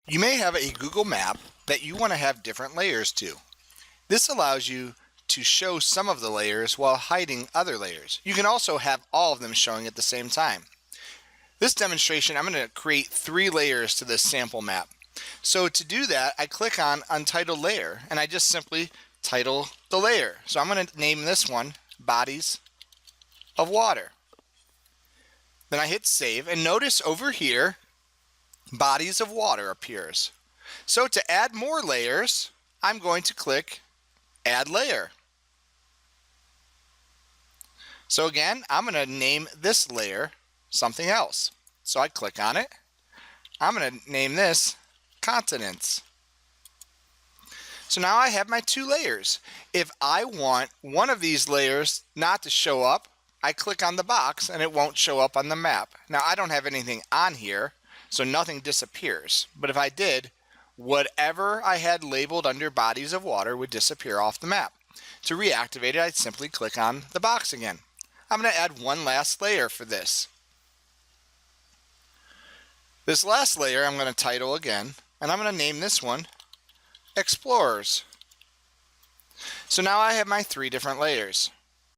You may have a Google map that you want to have different layers to. This allows you to show some of the layers while hiding other layers. You can also have all of them showing at the same time. This demonstration, I'm going to create 3 layers to this sample map. So to do that, I click on Untitled Layer and I just simply title the layer. So I'm going to name this one Bodies of Water. Then I hit Save and notice over here Bodies of Water appears. So to add more layers, I'm going to click Add Layer. So again, I'm going to name this layer something else. So I click on it. I'm going to name this Continents. So now I have my 2 layers. If I want one of these layers not to show up, I click on the box and it won't show up on the map. Now I don't have anything on here, so nothing disappears. But if I did, whatever I had labeled under Bodies of Water would disappear off the map. To reactivate it, I'd simply click on the box again. I'm going to add one last layer for this. This last layer I'm going to title again, and I'm going to name this one Explorers. So now I have my 3 different layers.